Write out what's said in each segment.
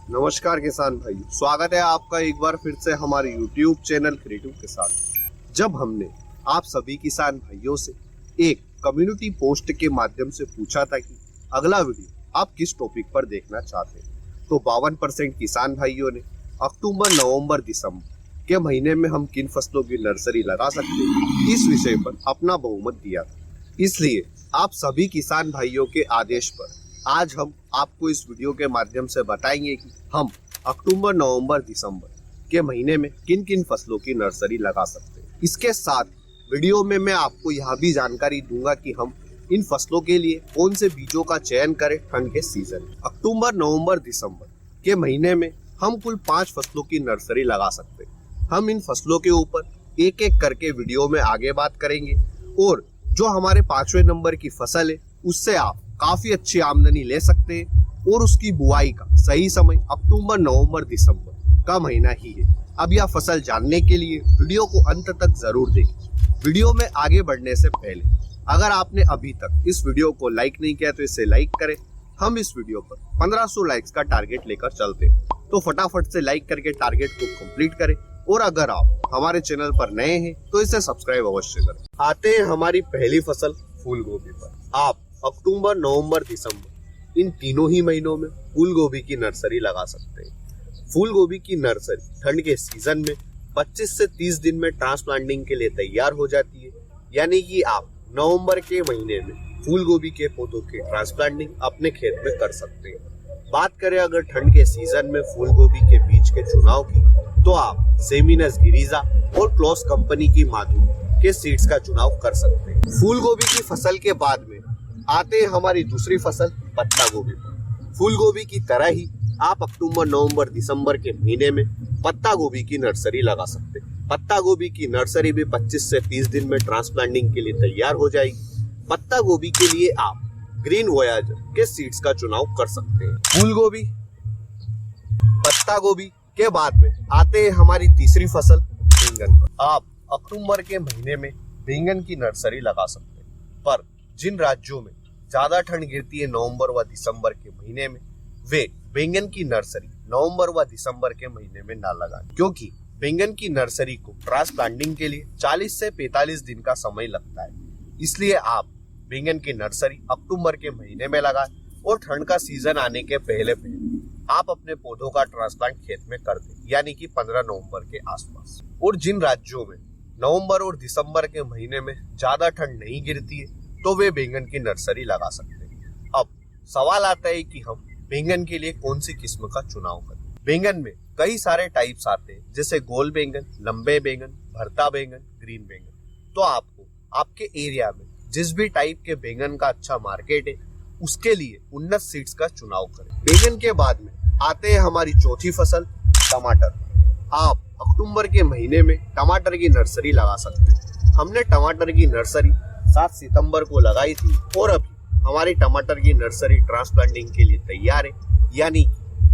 नमस्कार किसान भाई, स्वागत है आपका एक बार फिर से हमारे YouTube चैनल क्रिएटिव किसान। जब हमने आप सभी किसान भाइयों से एक कम्युनिटी पोस्ट के माध्यम से पूछा था कि अगला वीडियो आप किस टॉपिक पर देखना चाहते हैं, तो 52% किसान भाइयों ने अक्टूबर, नवंबर, दिसंबर के महीने में हम किन फसलों की नर्सरी लगा सकते हैं, इस विषय पर अपना बहुमत दिया था। इसलिए आप सभी किसान भाइयों के आदेश पर आज हम आपको इस वीडियो के माध्यम से बताएंगे कि हम अक्टूबर, नवंबर, दिसंबर के महीने में किन किन फसलों की नर्सरी लगा सकते हैं। इसके साथ वीडियो में मैं आपको यह भी जानकारी दूंगा कि हम इन फसलों के लिए कौन से बीजों का चयन करें ठंड के सीजन में। अक्टूबर, नवंबर, दिसंबर के महीने में हम कुल 5 फसलों की नर्सरी लगा सकते हैं। हम इन फसलों के ऊपर एक एक करके वीडियो में आगे बात करेंगे और जो हमारे 5वें नंबर की फसल है उससे आप काफी अच्छी आमदनी ले सकते हैं और उसकी बुआई का सही समय अक्टूबर, नवंबर, दिसंबर का महीना ही है। अब यह फसल जानने के लिए वीडियो को अंत तक जरूर देखें। वीडियो में आगे बढ़ने से पहले अगर आपने अभी तक इस वीडियो को लाइक नहीं किया तो इसे लाइक करें। हम इस वीडियो पर 1500 लाइक्स का टारगेट लेकर चलते हैं, तो फटाफट से लाइक करके टारगेट को कंप्लीट करें। और अगर आप हमारे चैनल पर नए हैं तो इसे सब्सक्राइब अवश्य करें। आते हैं हमारी पहली फसल फूल गोभी पर। आप अक्टूबर, नवंबर, दिसंबर इन तीनों ही महीनों में फूल गोभी की नर्सरी लगा सकते हैं। फूल गोभी की नर्सरी ठंड के सीजन में 25 से 30 दिन में ट्रांसप्लांटिंग के लिए तैयार हो जाती है, यानी कि आप नवंबर के महीने में फूल गोभी के पौधों की ट्रांसप्लांटिंग अपने खेत में कर सकते हैं। बात करें अगर ठंड के सीजन में फूल गोभी के बीज के चुनाव की, तो आप सेमिनस गिरिजा और क्लॉस कंपनी की माधुरी के सीड्स का चुनाव कर सकते हैं। फूल गोभी की फसल के बाद में आते हैं हमारी दूसरी फसल पत्ता गोभी पर। फूल गोभी की तरह ही आप अक्टूबर, नवंबर, दिसंबर के महीने में पत्ता गोभी की नर्सरी लगा सकते हैं। पत्ता गोभी की नर्सरी भी 25 से 30 दिन में ट्रांसप्लांटिंग के लिए तैयार हो जाएगी। पत्ता गोभी के लिए आप ग्रीन वोयाजर के सीड्स का चुनाव कर सकते हैं। फूल गोभी, पत्ता गोभी के बाद में आते हैं हमारी तीसरी फसल बैंगन पर। आप अक्टूबर के महीने में बैंगन की नर्सरी लगा सकते हैं, पर जिन राज्यों में ज्यादा ठंड गिरती है नवंबर व दिसंबर के महीने में, वे बैंगन की नर्सरी नवंबर व दिसंबर के महीने में ना लगाएं, क्योंकि बैंगन की नर्सरी को ट्रांसप्लांटिंग के लिए 40 से 45 दिन का समय लगता है। इसलिए आप बैंगन की नर्सरी अक्टूबर के महीने में लगाएं और ठंड का सीजन आने के पहले आप अपने पौधों का ट्रांसप्लांट खेत में कर दें, यानी कि 15 नवंबर के आसपास। और जिन राज्यों में नवंबर और दिसंबर के महीने में ज्यादा ठंड नहीं गिरती है, तो वे बैंगन की नर्सरी लगा सकते हैं। अब सवाल आता है कि हम बैंगन के लिए कौन सी किस्म का चुनाव करें। बैंगन में कई सारे टाइप्स आते हैं, जैसे गोल बैंगन, लंबे बैंगन, भरता बैंगन, ग्रीन बैंगन। तो आपको आपके एरिया में जिस भी टाइप के बैंगन का अच्छा मार्केट है, उसके लिए उन्नत सीड्स का चुनाव करें। बैंगन के बाद में आते हैं हमारी चौथी फसल टमाटर। आप अक्टूबर के महीने में टमाटर की नर्सरी लगा सकते हैं। हमने टमाटर की नर्सरी 7 सितंबर को लगाई थी और अभी हमारी टमाटर की नर्सरी ट्रांसप्लांटिंग के लिए तैयार है, यानी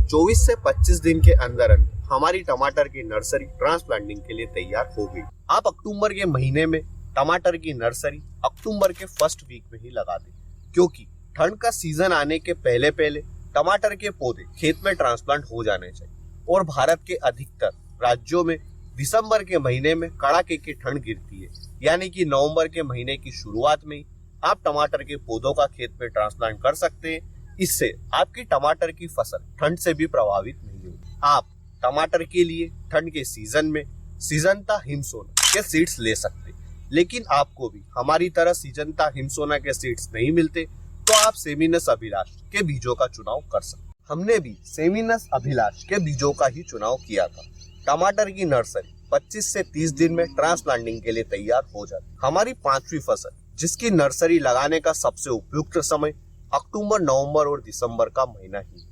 24 से 25 दिन के अंदर अंदर हमारी टमाटर की नर्सरी ट्रांसप्लांटिंग के लिए तैयार हो गई। आप अक्टूबर के महीने में टमाटर की नर्सरी अक्टूबर के फर्स्ट वीक में ही लगा दें, क्योंकि ठंड का सीजन आने के पहले पहले टमाटर के पौधे खेत में ट्रांसप्लांट हो जाने चाहिए। और भारत के अधिकतर राज्यों में दिसंबर के महीने में कड़ाके की ठंड गिरती है, यानी कि नवंबर के महीने की शुरुआत में ही आप टमाटर के पौधों का खेत में ट्रांसप्लांट कर सकते हैं। इससे आपकी टमाटर की फसल ठंड से भी प्रभावित नहीं होगी। आप टमाटर के लिए ठंड के सीजन में सीजनता हिमसोना के सीड्स ले सकते हैं, लेकिन आपको भी हमारी तरह सीजनता हिमसोना के सीड्स नहीं मिलते, तो आप सेमिनस अभिलाष के बीजों का चुनाव कर सकते हैं। हमने भी सेमिनस अभिलाष के बीजों का ही चुनाव किया था। टमाटर की नर्सरी 25 से 30 दिन में ट्रांसप्लांटिंग के लिए तैयार हो जाती। हमारी 5वीं फसल, जिसकी नर्सरी लगाने का सबसे उपयुक्त समय अक्टूबर, नवंबर और दिसंबर का महीना ही,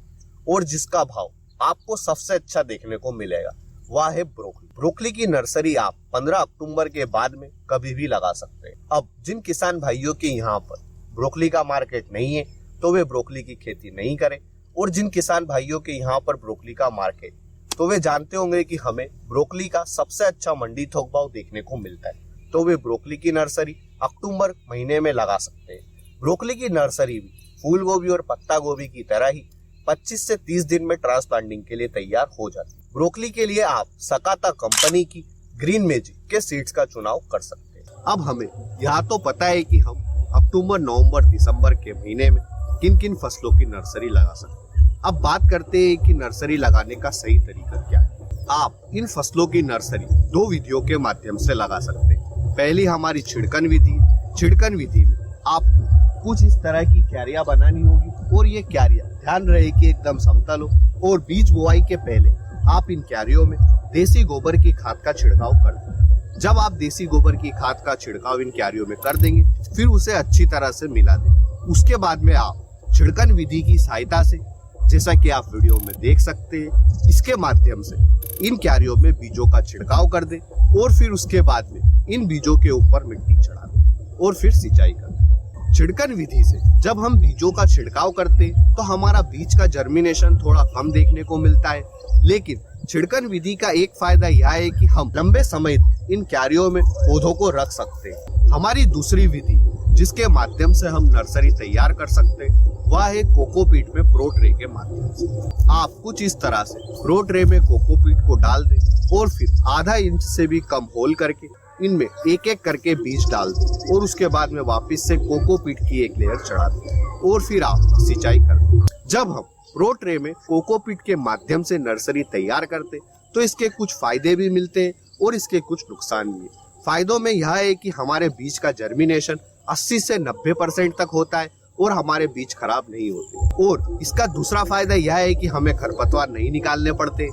और जिसका भाव आपको सबसे अच्छा देखने को मिलेगा, वह है ब्रोकली। ब्रोकली की नर्सरी आप 15 अक्टूबर के बाद में कभी भी लगा सकते हैं। अब जिन किसान भाइयों के यहाँ पर ब्रोकली का मार्केट नहीं है, तो वे ब्रोकली की खेती नहीं करें, और जिन किसान भाइयों के यहाँ पर ब्रोकली का मार्केट, तो वे जानते होंगे कि हमें ब्रोकली का सबसे अच्छा मंडी थोक भाव देखने को मिलता है, तो वे ब्रोकली की नर्सरी अक्टूबर महीने में लगा सकते हैं। ब्रोकली की नर्सरी भी फूल गोभी और पत्ता गोभी की तरह ही 25 से 30 दिन में ट्रांसप्लांटिंग के लिए तैयार हो जाती है। ब्रोकली के लिए आप सकाता कंपनी की ग्रीन मैजिक के सीड्स का चुनाव कर सकते हैं। अब हमें यहाँ तो पता है कि हम अक्टूबर, नवंबर, दिसंबर के महीने में किन किन फसलों की नर्सरी लगा सकते हैं। अब बात करते हैं कि नर्सरी लगाने का सही तरीका क्या है। आप इन फसलों की नर्सरी 2 विधियों के माध्यम से लगा सकते हैं। पहली हमारी छिड़कन विधि। छिड़कन विधि में आप कुछ इस तरह की क्यारियां बनानी होगी और ये क्यारियां ध्यान रहे कि एकदम समतल हो और बीज बुआई के पहले आप इन क्यारियों में देसी गोबर की खाद का छिड़काव कर दें। जब आप देसी गोबर की खाद का छिड़काव इन क्यारियों में कर देंगे, फिर उसे अच्छी तरह से मिला दें। उसके बाद में आप छिड़कन विधि की सहायता से, जैसा कि आप वीडियो में देख सकते हैं, इसके माध्यम से इन क्यारियों में बीजों का छिड़काव कर दें और फिर उसके बाद में इन बीजों के ऊपर मिट्टी चढ़ा दें और फिर सिंचाई कर दें। छिड़कन विधि से जब हम बीजों का छिड़काव करते हैं तो हमारा बीज का जर्मिनेशन थोड़ा कम देखने को मिलता है, लेकिन छिड़कन विधि का एक फायदा यह है कि हम लंबे समय इन क्यारियों में पौधों को रख सकते हैं। हमारी दूसरी विधि जिसके माध्यम से हम नर्सरी तैयार कर सकते हैं वह है कोकोपीट में प्रो ट्रे के माध्यम से। आप कुछ इस तरह से प्रो ट्रे में कोकोपीट को डाल दें और फिर आधा इंच से भी कम होल करके इनमें एक एक करके बीज डाल दें और उसके बाद में वापस से कोकोपीट की एक लेयर चढ़ा दें और फिर आप सिंचाई कर दें। जब हम प्रो ट्रे में कोकोपीट के माध्यम से नर्सरी तैयार करते तो इसके कुछ फायदे भी मिलते हैं और इसके कुछ नुकसान भी है। फायदों में यह है कि हमारे बीज का जर्मिनेशन 80 से 90% तक होता है और हमारे बीज खराब नहीं होते। और इसका दूसरा फायदा यह है कि हमें खरपतवार नहीं निकालने पड़ते।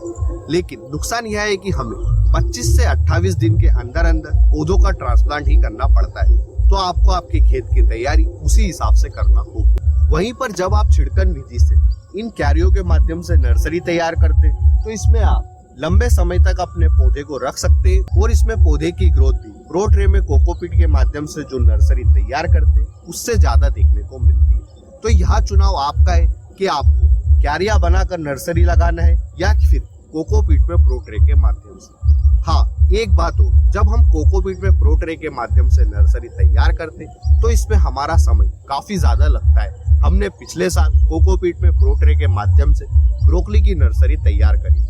लेकिन नुकसान यह है कि हमें 25 से 28 दिन के अंदर अंदर पौधों का ट्रांसप्लांट ही करना पड़ता है, तो आपको आपके खेत की तैयारी उसी हिसाब से करना होगी। वहीं पर जब आप छिड़कन विधि से इन क्यारियों के माध्यम से नर्सरी तैयार करते तो इसमें आप लंबे समय तक अपने पौधे को रख सकते हैं और इसमें पौधे की ग्रोथ भी प्रो ट्रे में कोकोपीट के माध्यम से जो नर्सरी तैयार करते हैं उससे ज्यादा देखने को मिलती है। तो यह चुनाव आपका है कि आपको क्यारियां बनाकर नर्सरी लगाना है या फिर कोकोपीट में प्रो ट्रे के माध्यम से। हाँ, एक बात हो, जब हम कोकोपीट में प्रो ट्रे के माध्यम से नर्सरी तैयार करते तो इसमें हमारा समय काफी ज्यादा लगता है। हमने पिछले साल कोकोपीट में प्रो ट्रे के माध्यम से ब्रोकली की नर्सरी तैयार करी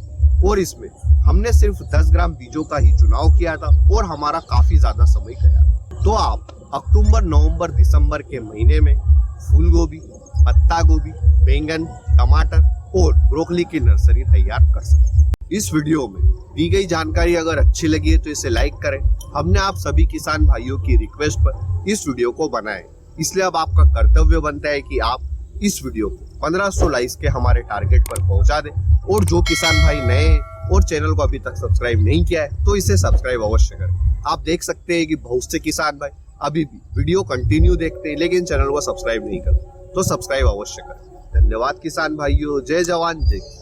और इसमें हमने सिर्फ 10 ग्राम बीजों का ही चुनाव किया था और हमारा काफी ज्यादा समय गया। तो आप अक्टूबर, नवंबर, दिसंबर के महीने में फूल गोभी, पत्ता गोभी, बैंगन, टमाटर और ब्रोकली की नर्सरी तैयार कर सकते हैं। इस वीडियो में दी गई जानकारी अगर अच्छी लगी है तो इसे लाइक करें। हमने आप सभी किसान भाइयों की रिक्वेस्ट पर इस वीडियो को बनाया, इसलिए अब आपका कर्तव्य बनता है कि आप इस वीडियो को 1500 लाइक्स के हमारे टारगेट पर पहुंचा दें। और जो किसान भाई नए हैं और चैनल को अभी तक सब्सक्राइब नहीं किया है तो इसे सब्सक्राइब अवश्य करें। आप देख सकते हैं कि बहुत से किसान भाई अभी भी वीडियो कंटिन्यू देखते हैं लेकिन चैनल को सब्सक्राइब नहीं करते, तो सब्सक्राइब अवश्य करें। धन्यवाद किसान भाइयों। जय जवान जय किसान।